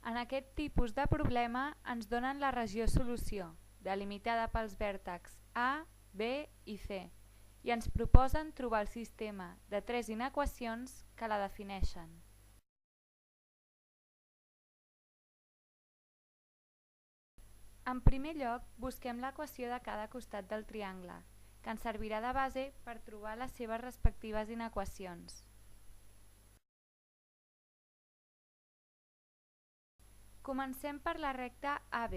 En aquest tipus de problema ens donen la regió solució, delimitada pels vèrtexs A, B i C, i ens proposen trobar el sistema de 3 inequacions que la defineixen. En primer lloc, busquem l'equació de cada costat del triangle, que ens servirà de base per trobar les seves respectives inequacions. Comencem per la recta AB.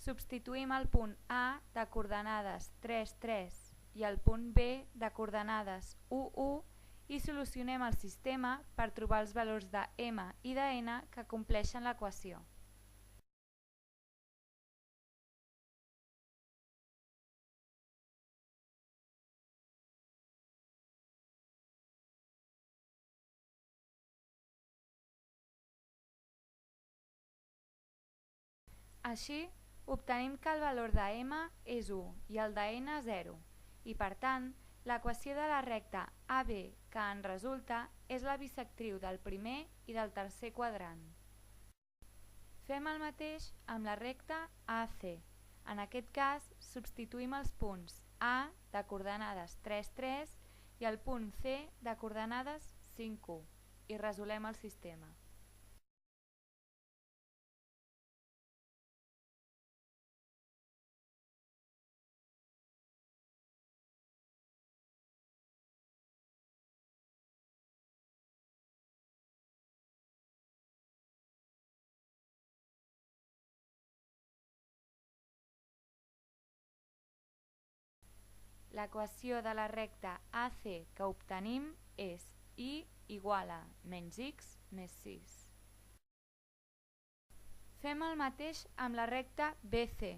Substituïm el punt A de coordenades 3, 3 i el punt B de coordenades 1, 1 i solucionem el sistema per trobar els valors de M i de N que compleixen l'equació. Així, obtenim que el valor de M és 1 i el de N 0, i per tant, l'equació de la recta AB que en resulta és la bisectriu del primer i del tercer quadrant. Fem el mateix amb la recta AC. En aquest cas, substituïm els punts A de coordenades 3, 3 i el punt C de coordenades 5, 1 i resolem el sistema. L'equació de la recta AC que obtenim és y igual a menys x més 6. Fem el mateix amb la recta BC.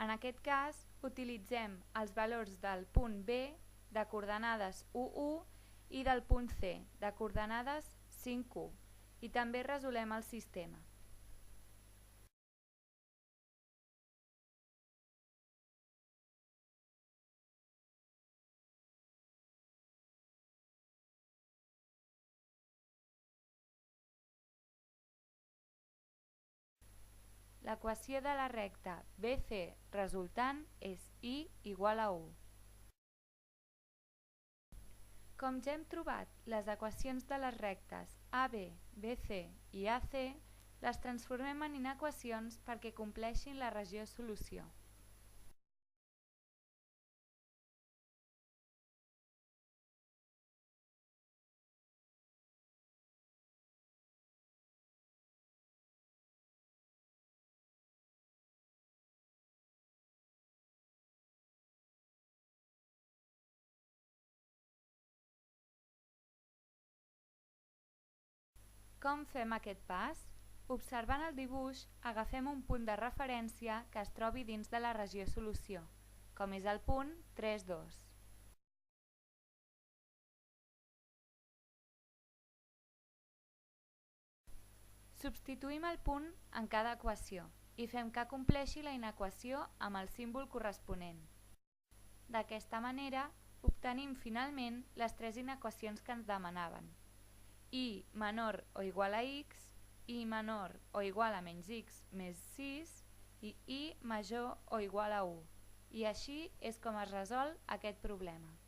En aquest cas, utilitzem els valors del punt B de coordenades 1, 1 i del punt C de coordenades 5, 1 i també resolem el sistema. L'equació de la recta BC resultant és y igual a 1. Com ja hem trobat les equacions de les rectes AB, BC i AC, les transformem en inequacions perquè compleixin la regió solució. Com fem aquest pas? Observant el dibuix, agafem un punt de referència que es trobi dins de la regió solució, com és el punt 3, 2. Substituïm el punt en cada equació i fem que compleixi la inequació amb el símbol corresponent. D'aquesta manera, obtenim finalment les 3 inequacions que ens demanaven: y menor o igual a x, y menor o igual a menys x més 6 i y major o igual a 1. I així és com es resol aquest problema.